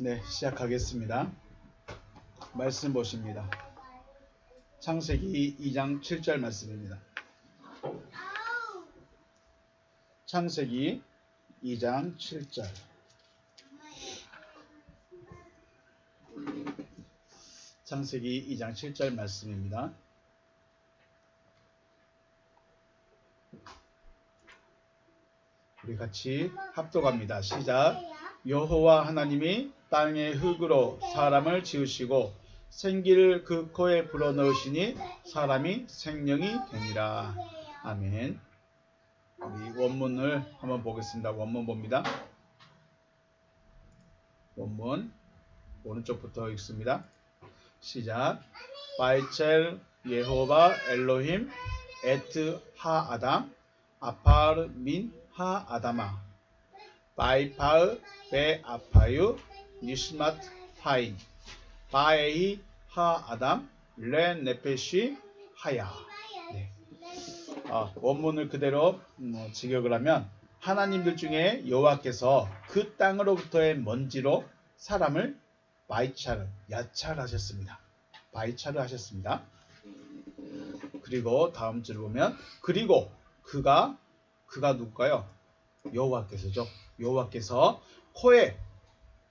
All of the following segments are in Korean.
네, 시작하겠습니다. 말씀 보십니다. 창세기 2장 7절 말씀입니다. 창세기 2장 7절. 창세기 2장 7절 말씀입니다. 우리 같이 합독합니다. 시작. 여호와 하나님이 땅의 흙으로 사람을 지으시고 생기를 그 코에 불어넣으시니 사람이 생명이 되니라. 아멘. 우리 원문을 한번 보겠습니다. 원문 봅니다. 원문 오른쪽부터 읽습니다. 시작. 바이첼 예호바 엘로힘 에트 하 아담 아파르 민 하 아다마 바이파르 베 아파유 니스마트 하인 바에이 하 아담 레 네페시 하야. 네. 원문을 그대로 직역을 하면 하나님들 중에 여호와께서 그 땅으로부터의 먼지로 사람을 바이차르 야찰하셨습니다. 바이차르 하셨습니다. 그리고 다음 줄을 보면 그리고 그가 누굴까요? 여호와께서죠. 여호와께서 코에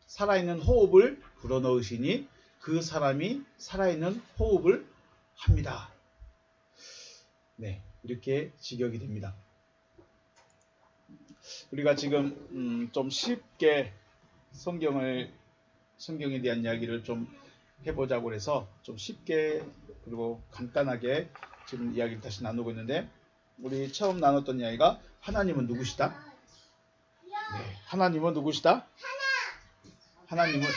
살아있는 호흡을 불어넣으시니 그 사람이 살아있는 호흡을 합니다. 네, 이렇게 직역이 됩니다. 우리가 지금 좀 쉽게 성경에 대한 이야기를 좀 해보자고 해서 좀 쉽게 그리고 간단하게 지금 이야기를 다시 나누고 있는데, 우리 처음 나눴던 이야기가 하나님은 누구시다? 네, 하나님은 누구시다? 하나님은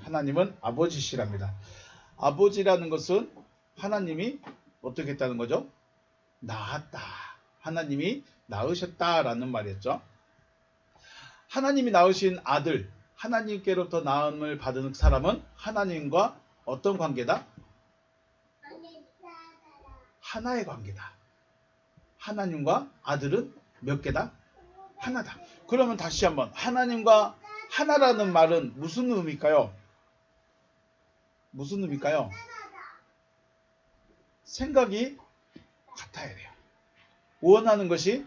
하나님은 아버지시랍니다. 아버지라는 것은 하나님이 어떻게 했다는 거죠? 낳았다. 하나님이 낳으셨다라는 말이었죠. 하나님이 낳으신 아들, 하나님께로부터 낳음을 받은 사람은 하나님과 어떤 관계다? 하나의 관계다. 하나님과 아들은 몇 개다? 하나다. 그러면 다시 한번 하나님과 하나라는 말은 무슨 의미일까요? 무슨 의미일까요? 생각이 같아야 돼요. 원하는 것이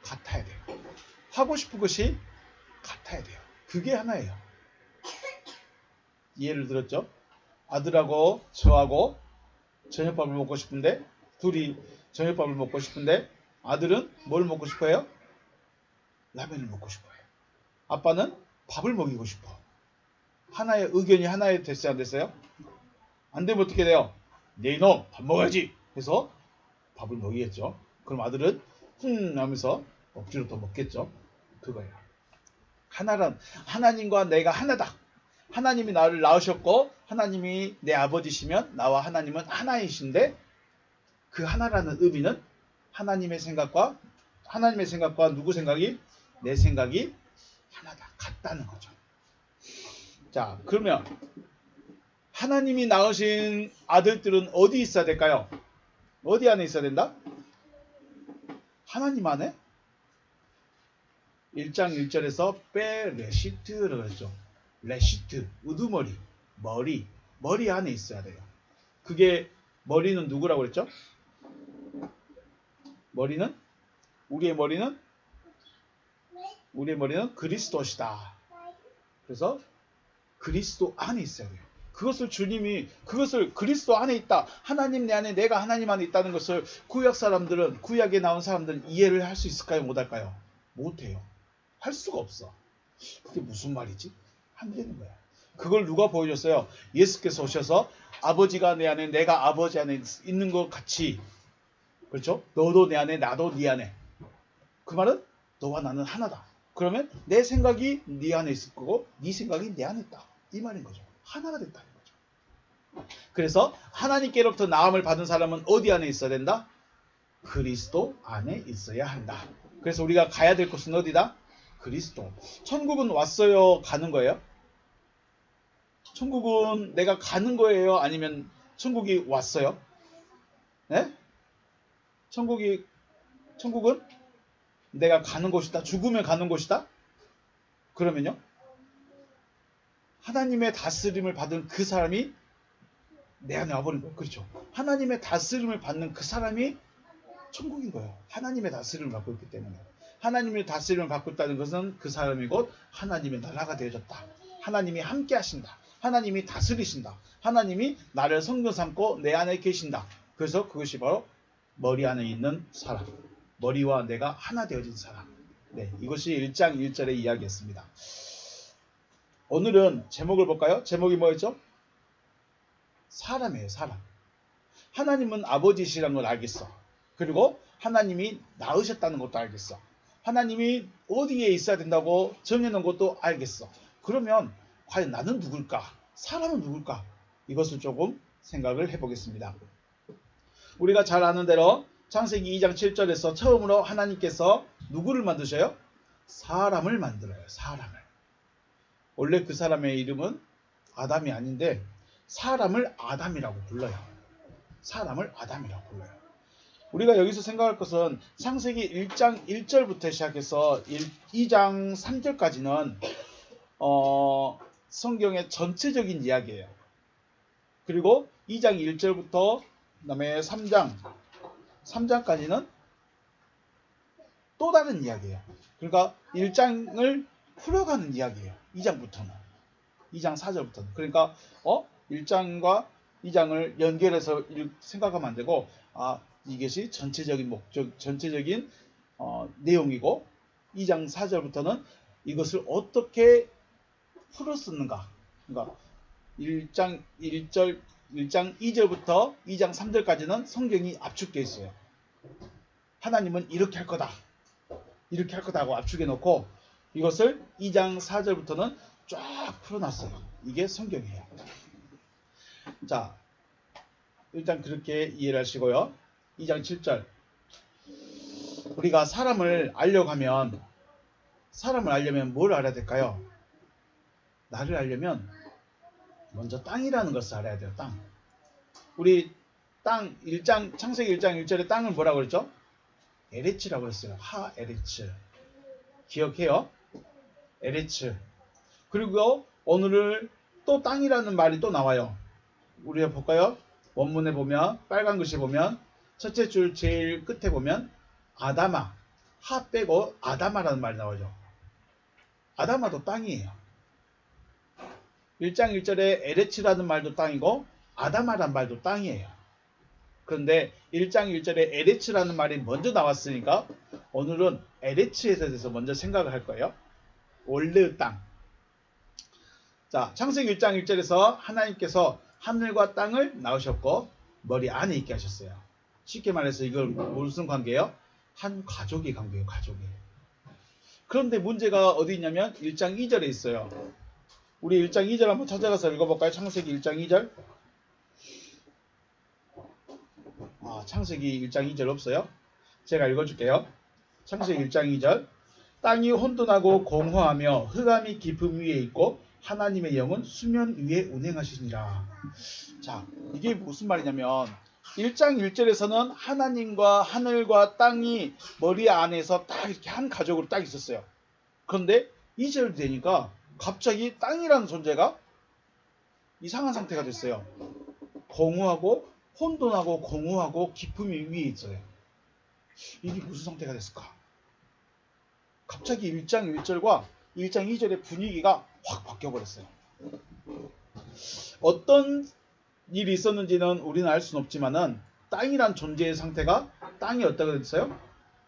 같아야 돼요. 하고 싶은 것이 같아야 돼요. 그게 하나예요. 이해를 들었죠? 아들하고 저하고 저녁밥을 먹고 싶은데, 둘이 저녁밥을 먹고 싶은데 아들은 뭘 먹고 싶어요? 라면을 먹고 싶어요. 아빠는 밥을 먹이고 싶어. 하나의 의견이 하나에 됐어요, 안 됐어요? 안 되면 어떻게 돼요? 네 이놈 밥 먹어야지 해서 밥을 먹이겠죠. 그럼 아들은 하면서 억지로 더 먹겠죠. 그거예요. 하나님과 내가 하나다. 하나님이 나를 낳으셨고 하나님이 내 아버지시면 나와 하나님은 하나이신데, 그 하나라는 의미는 하나님의 생각과 누구 생각이? 내 생각이 하나다. 같다는 거죠. 자, 그러면 하나님이 낳으신 아들들은 어디 있어야 될까요? 어디 안에 있어야 된다? 하나님 안에? 1장 1절에서 베레시트라고 했죠. 레시트, 우두머리, 머리 안에 있어야 돼요. 그게 머리는 누구라고 그랬죠? 우리의 머리는 그리스도시다. 그래서 그리스도 안에 있어야 돼요. 그것을 그리스도 안에 있다. 하나님 내 안에, 내가 하나님 안에 있다는 것을 구약에 나온 사람들은 이해를 할 수 있을까요? 못할까요? 못해요. 할 수가 없어. 그게 무슨 말이지? 안 되는 거야. 그걸 누가 보여줬어요? 예수께서 오셔서 아버지가 내 안에, 내가 아버지 안에 있는 것 같이, 그렇죠? 너도 내 안에, 나도 네 안에. 그 말은 너와 나는 하나다. 그러면 내 생각이 네 안에 있을 거고 네 생각이 내 안에 있다. 이 말인 거죠. 하나가 됐다는 거죠. 그래서 하나님께로부터 나음을 받은 사람은 어디 안에 있어야 된다? 그리스도 안에 있어야 한다. 그래서 우리가 가야 될 곳은 어디다? 그리스도. 천국은 왔어요? 가는 거예요? 천국은 내가 가는 거예요? 아니면 천국이 왔어요? 네? 천국은 내가 가는 곳이다. 죽으면 가는 곳이다. 그러면요, 하나님의 다스림을 받은 그 사람이 내 안에 와버린 거예요. 그렇죠. 하나님의 다스림을 받는 그 사람이 천국인 거예요. 하나님의 다스림을 받고 있기 때문에. 하나님의 다스림을 받고 있다는 것은 그 사람이 곧 하나님의 나라가 되어졌다. 하나님이 함께 하신다. 하나님이 다스리신다. 하나님이 나를 성전 삼고 내 안에 계신다. 그래서 그것이 바로 머리 안에 있는 사람. 머리와 내가 하나 되어진 사람. 네, 이것이 1장 1절의 이야기였습니다. 오늘은 제목을 볼까요? 제목이 뭐였죠? 사람이에요. 사람. 하나님은 아버지시라는 걸 알겠어. 그리고 하나님이 낳으셨다는 것도 알겠어. 하나님이 어디에 있어야 된다고 정해놓은 것도 알겠어. 그러면 과연 나는 누굴까? 사람은 누굴까? 이것을 조금 생각을 해보겠습니다. 우리가 잘 아는 대로 창세기 2장 7절에서 처음으로 하나님께서 누구를 만드셔요? 사람을 만들어요. 사람을. 원래 그 사람의 이름은 아담이 아닌데 사람을 아담이라고 불러요. 사람을 아담이라고 불러요. 우리가 여기서 생각할 것은 창세기 1장 1절부터 시작해서 2장 3절까지는 성경의 전체적인 이야기예요. 그리고 2장 1절부터 그다음에 3장까지는 또 다른 이야기예요. 그러니까 1장을 풀어가는 이야기예요. 2장부터는. 2장 4절부터는. 그러니까 1장과 2장을 연결해서 생각하면 안 되고 이것이 전체적인 목적, 전체적인 내용이고 2장 4절부터는 이것을 어떻게 풀었었는가. 그러니까 1장 2절부터 2장 3절까지는 성경이 압축되어 있어요. 하나님은 이렇게 할 거다. 이렇게 할 거다 하고 압축해 놓고 이것을 2장 4절부터는 쫙 풀어놨어요. 이게 성경이에요. 자, 일단 그렇게 이해를 하시고요. 2장 7절. 우리가 사람을 알려면 뭘 알아야 될까요? 나를 알려면 먼저 땅이라는 것을 알아야 돼요. 땅. 우리 땅 창세기 1장 1절에 땅을 뭐라고 그랬죠? 에레츠라고 그랬어요. 하에레츠. 기억해요? 에레츠. 그리고 오늘을 또 땅이라는 말이 또 나와요. 우리가 볼까요? 원문에 보면 빨간 글씨 보면 첫째 줄 제일 끝에 보면 아다마. 하 빼고 아다마라는 말이 나오죠. 아다마도 땅이에요. 1장 1절에 에레츠라는 말도 땅이고 아다마라는 말도 땅이에요. 그런데 1장 1절에 에레츠라는 말이 먼저 나왔으니까 오늘은 에레츠에 대해서 먼저 생각을 할 거예요. 원래의 땅. 자, 창세기 1장 1절에서 하나님께서 하늘과 땅을 낳으셨고 머리 안에 있게 하셨어요. 쉽게 말해서 이걸 무슨 관계예요? 한 가족의 관계예요. 가족이. 그런데 문제가 어디 있냐면 1장 2절에 있어요. 우리 1장 2절 한번 찾아가서 읽어볼까요? 창세기 1장 2절. 창세기 1장 2절 없어요? 제가 읽어줄게요. 창세기 1장 2절. 땅이 혼돈하고 공허하며 흑암이 깊음 위에 있고 하나님의 영은 수면 위에 운행하시니라. 자, 이게 무슨 말이냐면 1장 1절에서는 하나님과 하늘과 땅이 머리 안에서 딱 이렇게 한 가족으로 딱 있었어요. 그런데 2절 되니까 갑자기 땅이라는 존재가 이상한 상태가 됐어요. 공허하고 혼돈하고 공허하고 깊음이 위에 있어요. 이게 무슨 상태가 됐을까? 갑자기 1장 1절과 1장 2절의 분위기가 확 바뀌어버렸어요. 어떤 일이 있었는지는 우리는 알 수는 없지만은 땅이란 존재의 상태가 땅이 어떻게 됐어요?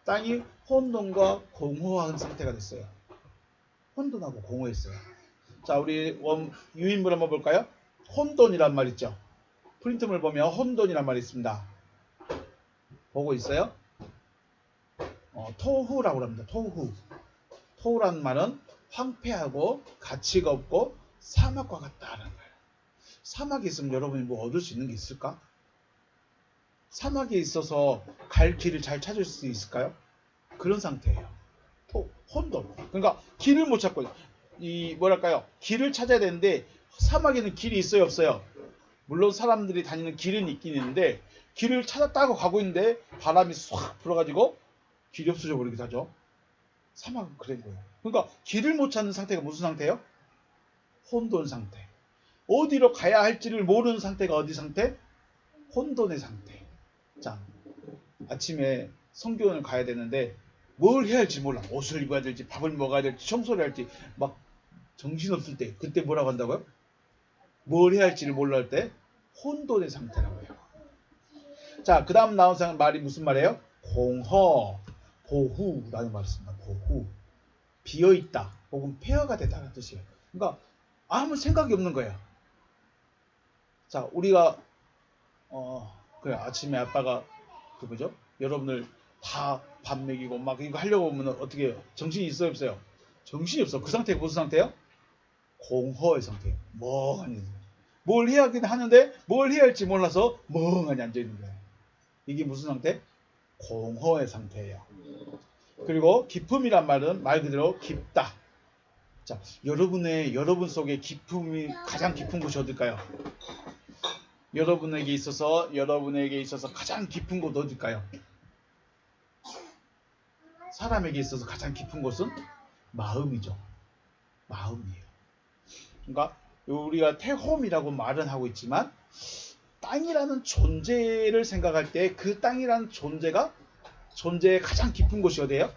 땅이 혼돈과 공허한 상태가 됐어요. 혼돈하고 공허했어요. 자, 우리 유인물 한번 볼까요? 혼돈이란 말 있죠. 프린트물 보면 혼돈이란 말이 있습니다. 보고 있어요? 토후라고 합니다. 토후. 토후라는 말은 황폐하고 가치가 없고 사막과 같다는 거예요. 사막에 있으면 여러분이 뭐 얻을 수 있는 게 있을까? 사막에 있어서 갈 길을 잘 찾을 수 있을까요? 그런 상태예요. 혼돈. 그러니까 길을 못 찾고 길을 찾아야 되는데 사막에는 길이 있어요, 없어요? 물론 사람들이 다니는 길은 있긴 있는데 길을 찾았다고 가고 있는데 바람이 싹 불어가지고 길이 없어져 버리기도 하죠. 사막은 그런 거예요. 그러니까 길을 못 찾는 상태가 무슨 상태예요? 혼돈 상태. 어디로 가야 할지를 모르는 상태가 어디 상태? 혼돈의 상태. 자, 아침에 성교원을 가야 되는데 뭘 해야 할지 몰라. 옷을 입어야 될지, 밥을 먹어야 될지, 청소를 할지 막 정신없을 때, 그때 뭐라고 한다고요? 뭘 해야 할지를 몰라 할 때 혼돈의 상태라고 해요. 자, 그 다음 나온 말이 무슨 말이에요? 공허, 보후라는 말을 씁니다. 보후. 비어있다 혹은 폐허가 되다는 뜻이에요. 그러니까 아무 생각이 없는 거예요. 자, 우리가 그래, 아침에 아빠가 그 뭐죠? 여러분을 다 밥 먹이고 막 이거 하려고 하면 어떻게 해요? 정신이 있어요, 없어요? 정신이 없어. 그 상태가 무슨 상태예요? 공허의 상태예요. 멍하니. 뭘 해야 하긴 하는데 뭘 해야 할지 몰라서 멍하니 앉아 있는 거예요. 이게 무슨 상태? 공허의 상태예요. 그리고 기쁨이란 말은 말 그대로 깊다. 자, 여러분 속에 기쁨이 가장 깊은 곳이 어딜까요? 여러분에게 있어서 가장 깊은 곳 어딜까요? 사람에게 있어서 가장 깊은 곳은 마음이죠. 마음이에요. 그러니까 우리가 태홈이라고 말은 하고 있지만 땅이라는 존재를 생각할 때 그 땅이라는 존재의 가장 깊은 곳이 어디예요?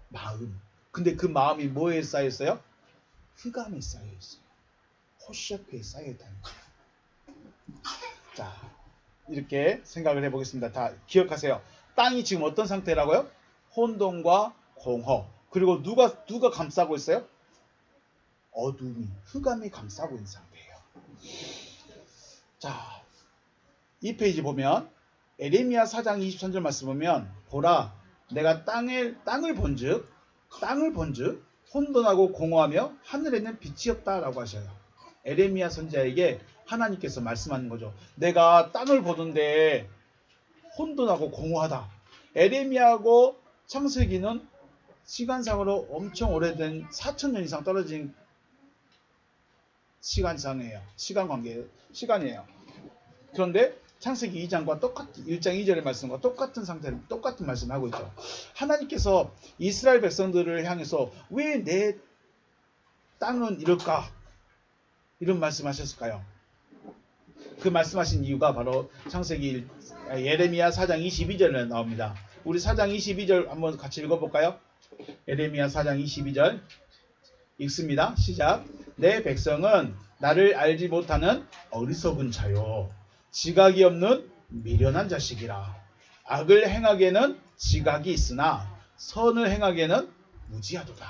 마음. 근데 그 마음이 뭐에 쌓여있어요? 흑암에 쌓여있어요. 호셔크에 쌓여있다는 거예요. 자, 이렇게 생각을 해보겠습니다. 다 기억하세요. 땅이 지금 어떤 상태라고요? 혼돈과 공허. 그리고 누가 감싸고 있어요? 어둠이, 흑암이 감싸고 있는 상태예요. 자, 이 페이지 보면 에레미야 4장 23절 말씀 보면 보라 내가 땅을 본즉 혼돈하고 공허하며 하늘에는 빛이 없다라고 하셔요. 에레미야 선지자에게 하나님께서 말씀하는 거죠. 내가 땅을 보는데 혼돈하고 공허하다. 에레미야하고 창세기는 시간상으로 엄청 오래된 4,000년 이상 떨어진 시간상이에요. 시간이에요. 그런데 창세기 2장과 똑같은 1장 2절의 말씀과 똑같은 상태를 똑같은 말씀을 하고 있죠. 하나님께서 이스라엘 백성들을 향해서 왜 내 땅은 이럴까? 이런 말씀하셨을까요? 그 말씀하신 이유가 바로 창세기 예레미야 4장 22절에 나옵니다. 우리 4장 22절 한번 같이 읽어볼까요? 예레미야 4장 22절 읽습니다. 시작. 내 백성은 나를 알지 못하는 어리석은 자요. 지각이 없는 미련한 자식이라. 악을 행하기에는 지각이 있으나 선을 행하기에는 무지하도다.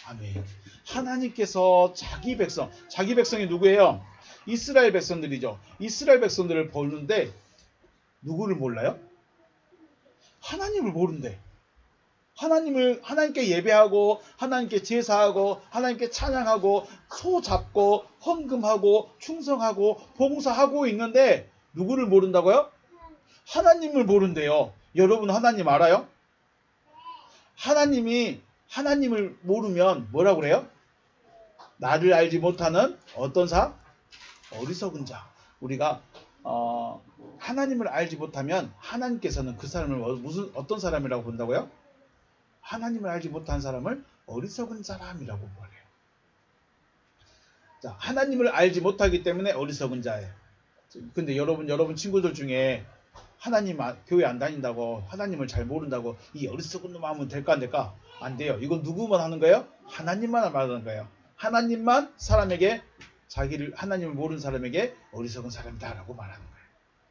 아멘. 하나님께서 자기 백성이 누구예요? 이스라엘 백성들이죠. 이스라엘 백성들을 보는데 누구를 몰라요? 하나님을 모른대. 하나님께 예배하고 하나님께 제사하고 하나님께 찬양하고 소 잡고 헌금하고 충성하고 봉사하고 있는데 누구를 모른다고요? 하나님을 모른대요. 여러분 하나님 알아요? 하나님을 모르면 뭐라고 그래요? 나를 알지 못하는 어떤 사? 어리석은 자. 우리가 하나님을 알지 못하면 하나님께서는 그 사람을 어떤 사람이라고 본다고요? 하나님을 알지 못한 사람을 어리석은 사람이라고 말해요. 자, 하나님을 알지 못하기 때문에 어리석은 자예요. 근데 여러분 친구들 중에 하나님 교회 안 다닌다고 하나님을 잘 모른다고 이 어리석은 놈 하면 될까 안 될까? 안 돼요. 이건 누구만 하는 거예요? 하나님만 말하는 거예요. 하나님만 하나님을 모르는 사람에게 어리석은 사람이다라고 말하는 거예요.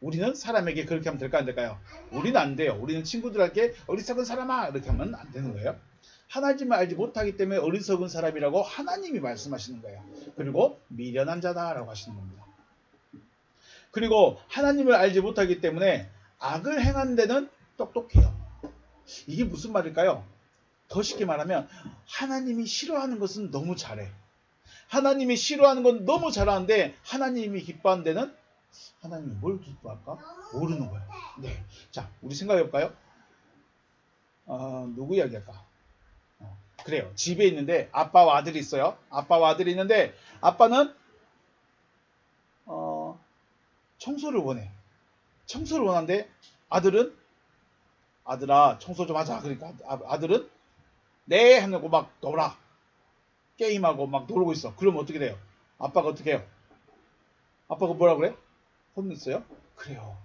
우리는 사람에게 그렇게 하면 될까 안 될까요? 우리는 안 돼요. 우리는 친구들에게 어리석은 사람아 이렇게 하면 안 되는 거예요. 하나님을 알지 못하기 때문에 어리석은 사람이라고 하나님이 말씀하시는 거예요. 그리고 미련한 자다라고 하시는 겁니다. 그리고 하나님을 알지 못하기 때문에 악을 행하는 데는 똑똑해요. 이게 무슨 말일까요? 더 쉽게 말하면 하나님이 싫어하는 것은 너무 잘해. 하나님이 싫어하는 건 너무 잘하는데 하나님이 기뻐하는 데는 하나님이 뭘 기뻐할까? 모르는 거예요. 네. 자, 우리 생각해볼까요? 누구 이야기할까? 그래요. 집에 있는데 아빠와 아들이 있어요. 아빠와 아들이 있는데 아빠는 청소를 원해. 청소를 원하는데 아들은 아들아 청소 좀 하자. 그러니까 아들은 네 하고 막 놀아. 게임하고 막 놀고 있어. 그러면 어떻게 돼요? 아빠가 어떻게 해요? 아빠가 뭐라 그래? 혼냈어요? 그래요.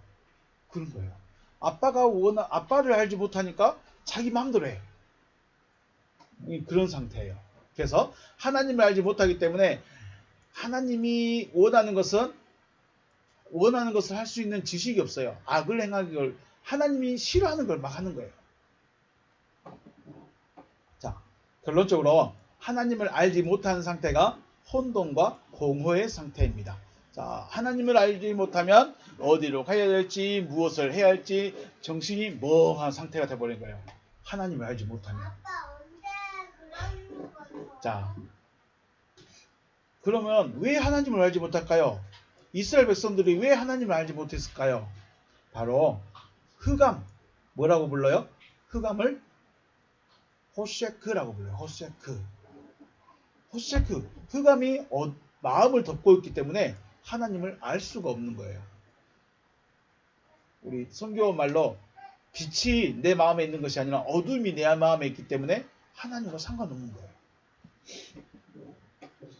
그런 거예요. 아빠를 알지 못하니까 자기 마음대로 해. 그런 상태예요. 그래서 하나님을 알지 못하기 때문에 하나님이 원하는 것을 할 수 있는 지식이 없어요. 악을 행하기를 하나님이 싫어하는 걸 막 하는 거예요. 자, 결론적으로 하나님을 알지 못하는 상태가 혼돈과 공허의 상태입니다. 자, 하나님을 알지 못하면 어디로 가야 될지 무엇을 해야 할지 정신이 멍한 상태가 돼버린 거예요. 하나님을 알지 못하면. 자, 그러면 왜 하나님을 알지 못할까요? 이스라엘 백성들이 왜 하나님을 알지 못했을까요? 바로 흑암, 뭐라고 불러요? 흑암을 호셰크라고 불러요. 호셰크. 흑암이 마음을 덮고 있기 때문에 하나님을 알 수가 없는 거예요. 우리 성경 말로 빛이 내 마음에 있는 것이 아니라 어둠이 내 마음에 있기 때문에 하나님과 상관없는 거예요.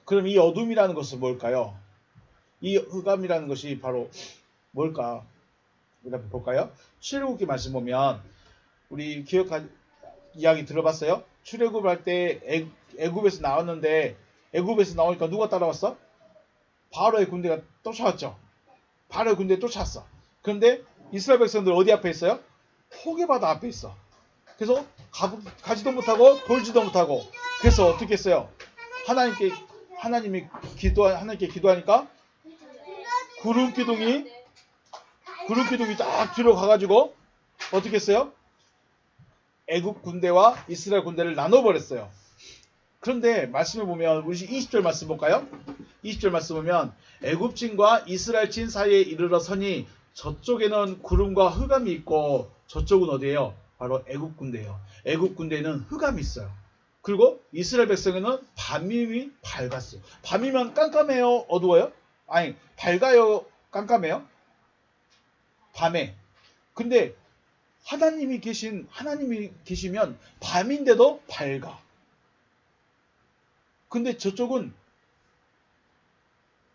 그럼 이 어둠이라는 것은 뭘까요? 이 흑암이라는 것이 바로 뭘까? 우리 한번 볼까요? 출애굽기 말씀 보면 우리 이야기 들어봤어요? 출애굽할 때 애굽에서 나왔는데 애굽에서 나오니까 누가 따라왔어? 바로의 군대가 쫓아왔죠. 바로의 군대에 쫓아왔어. 그런데 이스라엘 백성들 어디 앞에 있어요? 포개바다 앞에 있어. 그래서 가지도 못하고 돌지도 못하고 그래서 어떻게 했어요? 하나님께 기도하니까 구름 기둥이 딱 뒤로 가가지고 어떻게 했어요? 애굽 군대와 이스라엘 군대를 나눠버렸어요. 그런데 말씀을 보면 우리 20절 말씀 볼까요? 20절 말씀 보면 애굽진과 이스라엘진 사이에 이르러 서니 저쪽에는 구름과 흑암이 있고 저쪽은 어디예요? 바로 애굽 군대예요. 애굽 군대에는 흑암이 있어요. 그리고 이스라엘 백성에는 밤이 밝았어요. 밤이면 깜깜해요? 어두워요? 아니 밝아요? 깜깜해요? 밤에. 근데 하나님이 계시면 밤인데도 밝아. 근데 저쪽은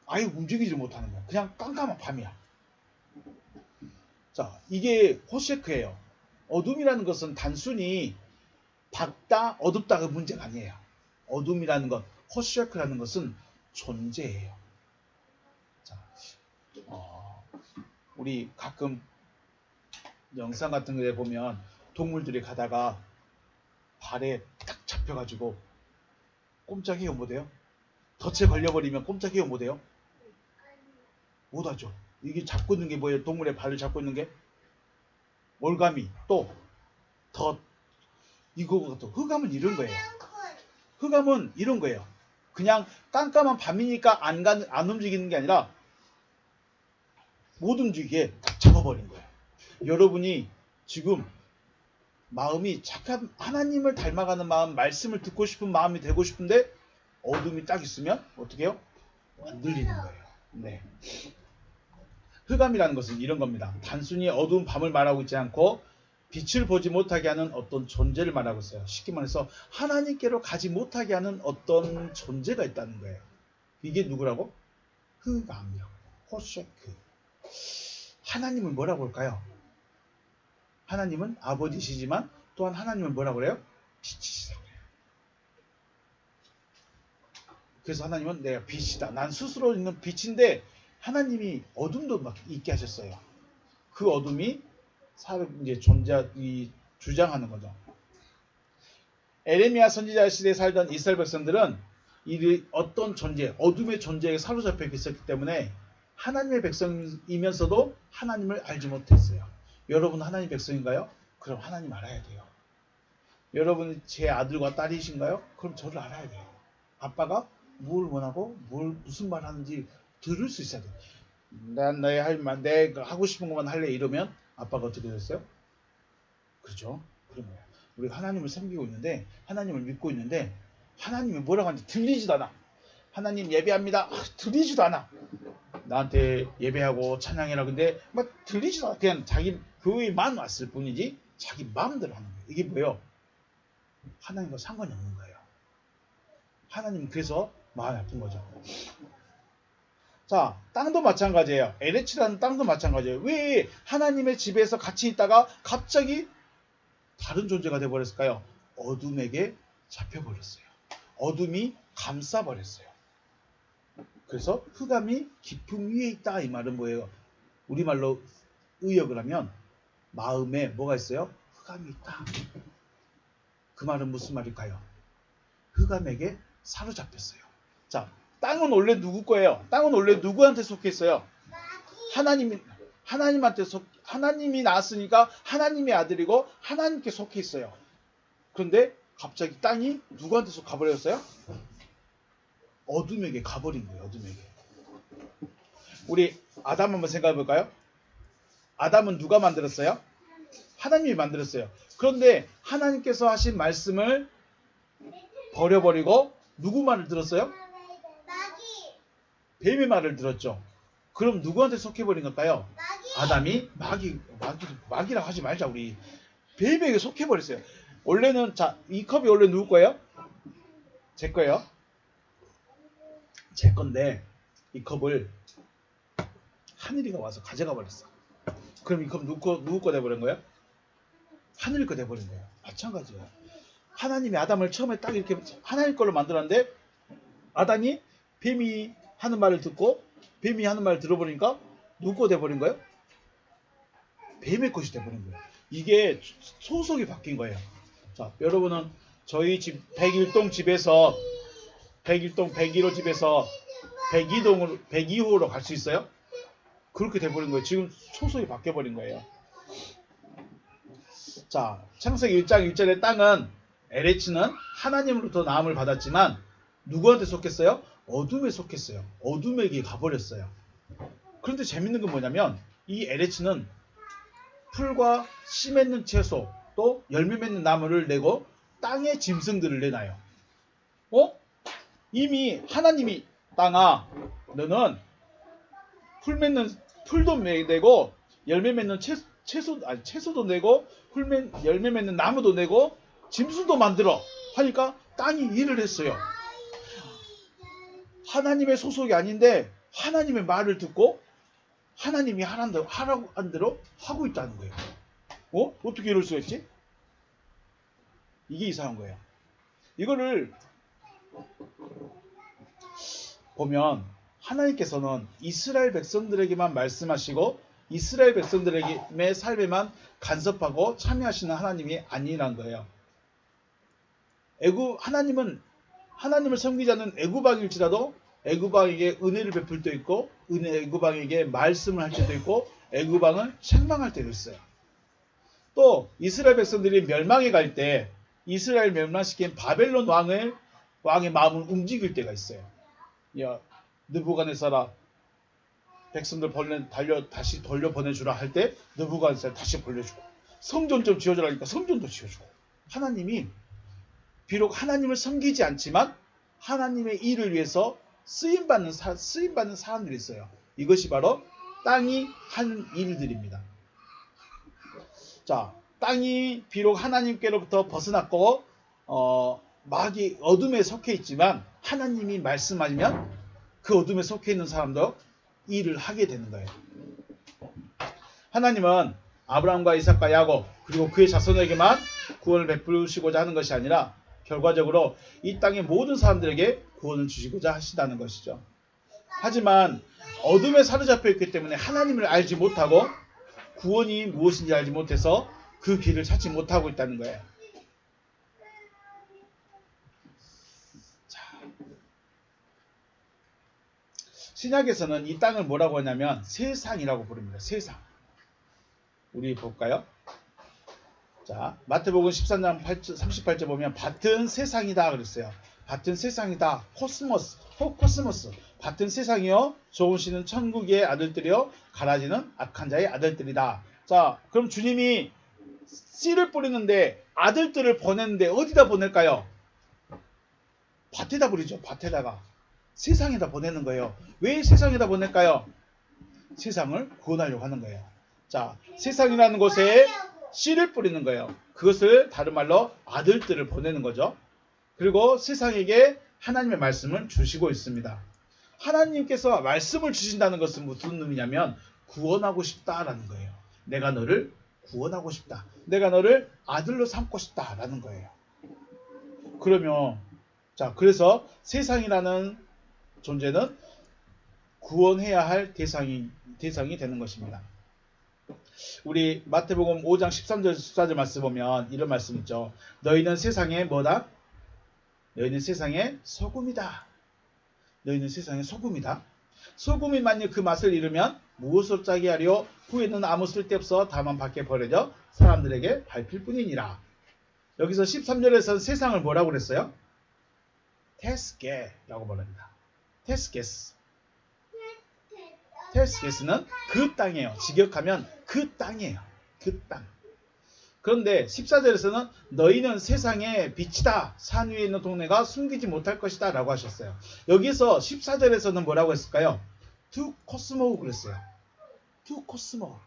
아예 움직이지 못하는 거야. 그냥 깜깜한 밤이야. 자, 이게 호셰크예요. 어둠이라는 것은 단순히 밝다, 어둡다가 문제가 아니에요. 어둠이라는 것, 호셰크라는 것은 존재예요. 자, 우리 가끔 영상 같은 거에 보면 동물들이 가다가 발에 딱 잡혀가지고 꼼짝해요 못해요? 덫에 걸려버리면 꼼짝해요 못해요? 못하죠. 이게 잡고 있는 게 뭐예요? 동물의 발을 잡고 있는 게 올가미, 또 덫. 이거부터 흑암은 이런 거예요. 흑암은 이런 거예요. 그냥 깜깜한 밤이니까 안 움직이는 게 아니라 못 움직이게 딱 잡아버린 거예요. 여러분이 지금 마음이 착한 하나님을 닮아가는 마음, 말씀을 듣고 싶은 마음이 되고 싶은데 어둠이 딱 있으면 어떻게 해요? 안 들리는 거예요. 네. 흑암이라는 것은 이런 겁니다. 단순히 어두운 밤을 말하고 있지 않고 빛을 보지 못하게 하는 어떤 존재를 말하고 있어요. 쉽게 말해서 하나님께로 가지 못하게 하는 어떤 존재가 있다는 거예요. 이게 누구라고? 흑암이요. 호셰크. 하나님은 뭐라고 할까요? 하나님은 아버지시지만 또한 하나님은 뭐라고 그래요? 빛이시라고 그래요. 그래서 하나님은 내가 빛이다. 난 스스로 있는 빛인데 하나님이 어둠도 막 있게 하셨어요. 그 어둠이 이제 주장하는 거죠. 에레미야 선지자 시대에 살던 이스라엘 백성들은 어떤 존재, 어둠의 존재에 사로잡혀 있었기 때문에 하나님의 백성이면서도 하나님을 알지 못했어요. 여러분 하나님 백성인가요? 그럼 하나님 알아야 돼요. 여러분 제 아들과 딸이신가요? 그럼 저를 알아야 돼요. 아빠가 뭘 원하고 무슨 말 하는지 들을 수 있어야 돼요. 난 너의 내가 하고 싶은 것만 할래 이러면 아빠가 어떻게 됐어요? 그렇죠? 그런 거예요. 우리가 하나님을 섬기고 있는데 하나님을 믿고 있는데 하나님이 뭐라고 하는지 들리지도 않아. 하나님 예배합니다. 들리지도 않아. 나한테 예배하고 찬양해라. 근데 막 들리지도 않아. 그냥 자기 교회만 왔을 뿐이지 자기 마음대로 하는 거예요. 이게 뭐예요? 하나님과 상관이 없는 거예요. 하나님 그래서 마음이 아픈 거죠. 자, 땅도 마찬가지예요. LH라는 땅도 마찬가지예요. 왜 하나님의 집에서 같이 있다가 갑자기 다른 존재가 되어버렸을까요? 어둠에게 잡혀버렸어요. 어둠이 감싸버렸어요. 그래서 흑암이 깊음 위에 있다. 이 말은 뭐예요? 우리말로 의역을 하면 마음에 뭐가 있어요? 흑암이 있다. 그 말은 무슨 말일까요? 흑암에게 사로잡혔어요. 자, 땅은 원래 누구 거예요? 땅은 원래 누구한테 속해 있어요? 하나님한테 하나님이 낳았으니까 하나님의 아들이고 하나님께 속해 있어요. 그런데 갑자기 땅이 누구한테 가버렸어요? 어둠에게 가버린 거예요. 어둠에게. 우리 아담 한번 생각해 볼까요? 아담은 누가 만들었어요? 하나님이 만들었어요. 그런데 하나님께서 하신 말씀을 버려버리고 누구 말을 들었어요? 뱀의 말을 들었죠. 그럼 누구한테 속해버린 걸까요? 아담이 마귀라고 하지 말자 우리. 뱀에게 속해버렸어요. 원래는 자, 이 컵이 원래 누구 거예요? 제 거예요. 제 건데 이 컵을 하늘이가 와서 가져가 버렸어. 그럼 이 컵 누구 거 돼버린 거예요? 하늘 거 돼버린 거예요. 마찬가지예요. 하나님이 아담을 처음에 딱 이렇게 하나님 걸로 만들었는데 아담이 뱀이 하는 말을 듣고 뱀이 하는 말을 들어버리니까 누구 거 돼버린 거예요? 뱀의 것이 돼버린 거예요. 이게 소속이 바뀐 거예요. 자, 여러분은 저희 집 101동 집에서 101동 101호 집에서 102호로 갈 수 있어요? 그렇게 돼버린 거예요. 지금 소속이 바뀌어버린 거예요. 자, 창세기 1장 1절의 땅은 LH는 하나님으로부터 나음을 받았지만 누구한테 속했어요? 어둠에 속했어요. 어둠에게 가버렸어요. 그런데 재밌는 건 뭐냐면 이 LH는 풀과 씨 맺는 채소 또 열매 맺는 나무를 내고 땅의 짐승들을 내놔요. 이미 하나님이 땅아 너는 풀도 내고 열매 맺는 채소도 내고 열매 맺는 나무도 내고 짐승도 만들어 하니까 땅이 일을 했어요. 하나님의 소속이 아닌데 하나님의 말을 듣고 하나님이 하라고 한 대로 하고 있다는 거예요. 어떻게 이럴 수가 있지? 이게 이상한 거예요. 이거를 보면 하나님께서는 이스라엘 백성들에게만 말씀하시고 이스라엘 백성들의 삶에만 간섭하고 참여하시는 하나님이 아니란 거예요. 하나님을 섬기지 않는 애구방일지라도 애구방에게 은혜를 베풀 때도 있고 애구방에게 말씀을 할 때도 있고 애구방을 책망할 때도 있어요. 또 이스라엘 백성들이 멸망해 갈 때 이스라엘 멸망시킨 바벨론 왕의 마음을 움직일 때가 있어요. 야, 느부갓네살아 백성들 다시 돌려보내주라 할 때 느부갓네살 다시 벌려주고 성전 좀 지어주라니까 성전도 지어주고 하나님이 비록 하나님을 섬기지 않지만 하나님의 일을 위해서 쓰임받는 사람들이 있어요. 이것이 바로 땅이 하는 일들입니다. 자, 땅이 비록 하나님께로부터 벗어났고 마귀 어둠에 속해 있지만 하나님이 말씀하시면 그 어둠에 속해 있는 사람도 일을 하게 되는 거예요. 하나님은 아브라함과 이삭과 야곱 그리고 그의 자손에게만 구원을 베푸시고자 하는 것이 아니라 결과적으로 이 땅의 모든 사람들에게 구원을 주시고자 하시다는 것이죠. 하지만 어둠에 사로잡혀 있기 때문에 하나님을 알지 못하고 구원이 무엇인지 알지 못해서 그 길을 찾지 못하고 있다는 거예요. 자, 신약에서는 이 땅을 뭐라고 하냐면 세상이라고 부릅니다. 세상. 우리 볼까요? 자, 마태복음 13장 38절 보면 밭은 세상이다 그랬어요. 밭은 세상이다. 코스모스. 밭은 세상이요. 좋으시는 천국의 아들들이요. 가라지는 악한 자의 아들들이다. 자, 그럼 주님이 씨를 뿌리는데 아들들을 보냈는데 어디다 보낼까요? 밭에다 버리죠. 밭에다가. 세상에다 보내는 거예요. 왜 세상에다 보낼까요? 세상을 구원하려고 하는 거예요. 자, 세상이라는 곳에 씨를 뿌리는 거예요. 그것을 다른 말로 아들들을 보내는 거죠. 그리고 세상에게 하나님의 말씀을 주시고 있습니다. 하나님께서 말씀을 주신다는 것은 무슨 의미냐면 구원하고 싶다라는 거예요. 내가 너를 구원하고 싶다. 내가 너를 아들로 삼고 싶다라는 거예요. 그러면 자, 그래서 세상이라는 존재는 구원해야 할 대상이 되는 것입니다. 우리 마태복음 5장 13절 14절 말씀 보면 이런 말씀 있죠. 너희는 세상의 뭐다? 너희는 세상의 소금이다. 너희는 세상의 소금이다. 소금이 만일 그 맛을 잃으면 무엇으로 짜게 하려? 후에는 아무 쓸데없어 다만 밖에 버려져 사람들에게 밟힐 뿐이니라. 여기서 13절에서는 세상을 뭐라고 그랬어요? 테스게라고 말합니다. 테스게스. 테스게스는 그 땅이에요. 직역하면 그 땅이에요. 그 땅. 그런데 14절에서는 너희는 세상의 빛이다. 산 위에 있는 동네가 숨기지 못할 것이다 라고 하셨어요. 여기서 14절에서는 뭐라고 했을까요? 투 코스모 그랬어요. 투 코스모.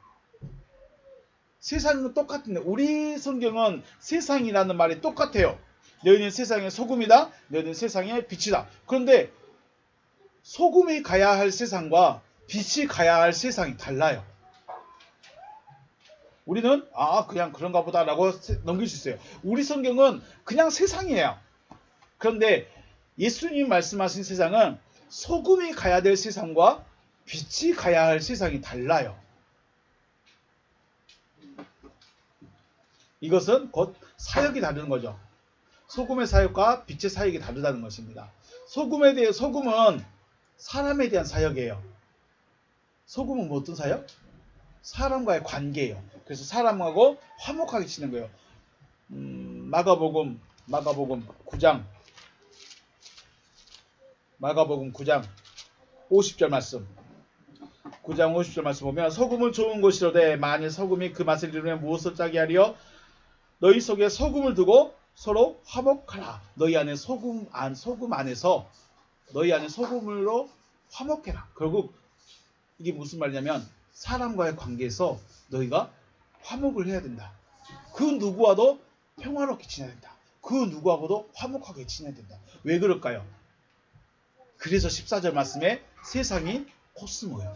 세상은 똑같은데 우리 성경은 세상이라는 말이 똑같아요. 너희는 세상의 소금이다. 너희는 세상의 빛이다. 그런데 소금이 가야 할 세상과 빛이 가야 할 세상이 달라요. 우리는 그냥 그런가 보다 라고 넘길 수 있어요. 우리 성경은 그냥 세상이에요. 그런데 예수님 말씀하신 세상은 소금이 가야 될 세상과 빛이 가야 할 세상이 달라요. 이것은 곧 사역이 다른 거죠. 소금의 사역과 빛의 사역이 다르다는 것입니다. 소금은 사람에 대한 사역이에요. 소금은 뭐 어떤 사역? 사람과의 관계예요. 그래서 사람하고 화목하게 지는 거예요. 마가복음 9장 50절 말씀. 9장 50절 말씀 보면 소금은 좋은 것이로되 만일 소금이 그 맛을 잃으면 무엇을 짜게 하리요? 너희 속에 소금을 두고 서로 화목하라. 너희 안에 소금 안에서 너희 안에 소금으로 화목해라. 결국 이게 무슨 말이냐면 사람과의 관계에서 너희가 화목을 해야 된다. 그 누구와도 평화롭게 지내야 된다. 그 누구하고도 화목하게 지내야 된다. 왜 그럴까요? 그래서 14절 말씀에 세상이 코스모예요.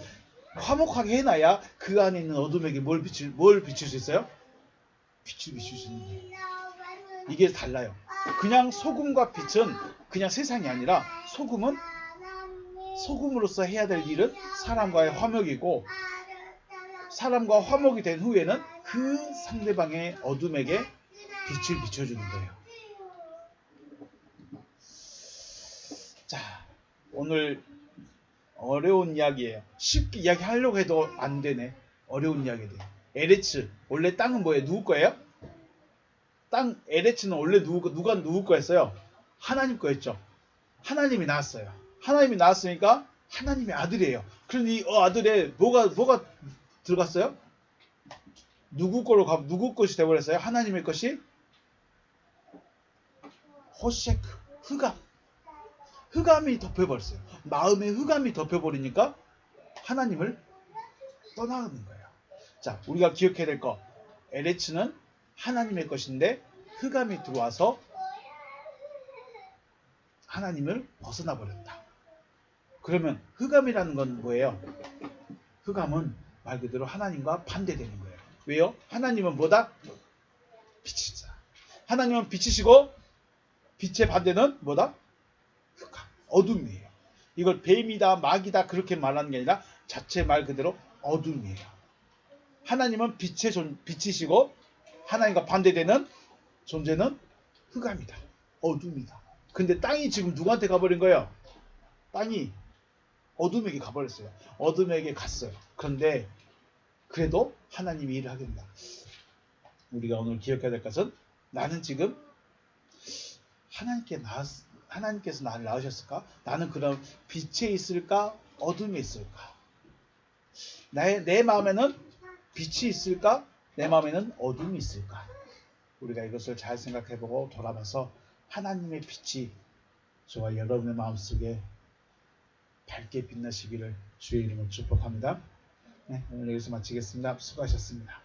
화목하게 해놔야 그 안에 있는 어둠에게 뭘 비칠 수 있어요? 빛을 비출 수 있는 거예요. 이게 달라요. 그냥 소금과 빛은 그냥 세상이 아니라 소금은 소금으로서 해야 될 일은 사람과의 화목이고 사람과 화목이 된 후에는 그 상대방의 어둠에게 빛을 비춰주는 거예요. 자, 오늘 어려운 이야기예요. 쉽게 이야기하려고 해도 안 되네. 어려운 이야기들. 에레츠 원래 땅은 뭐예요? 누구 거예요? 에레츠는 원래 누구 거였어요? 하나님 거였죠. 하나님이 낳았어요. 하나님이 낳았으니까 하나님의 아들이에요. 그런데 이 아들에 뭐가 들어갔어요? 누구 것이 되어버렸어요? 하나님의 것이 호셰크, 흑암이 덮여버렸어요. 마음의 흑암이 덮여버리니까 하나님을 떠나는 거예요. 자, 우리가 기억해야 될 거, 에레츠는 하나님의 것인데 흑암이 들어와서 하나님을 벗어나 버렸다. 그러면 흑암이라는 건 뭐예요? 흑암은 말 그대로 하나님과 반대되는 거예요. 왜요? 하나님은 뭐다? 빛이다. 하나님은 빛이시고 빛의 반대는 뭐다? 흑암, 어둠이에요. 이걸 뱀이다, 마귀다 그렇게 말하는 게 아니라 자체 말 그대로 어둠이에요. 하나님은 빛이시고 하나님과 반대되는 존재는 흑암이다, 어둠이다. 근데 땅이 지금 누구한테 가버린 거예요? 땅이 어둠에게 가버렸어요. 어둠에게 갔어요. 그런데 그래도 하나님이 일을 하게 된다. 우리가 오늘 기억해야 될 것은 나는 지금 하나님께서 나를 낳으셨을까? 나는 그럼 빛에 있을까? 어둠에 있을까? 내 마음에는 빛이 있을까? 내 마음에는 어둠이 있을까? 우리가 이것을 잘 생각해보고 돌아봐서 하나님의 빛이 저와 여러분의 마음속에 밝게 빛나시기를 주의 이름으로 축복합니다. 네, 오늘 여기서 마치겠습니다. 수고하셨습니다.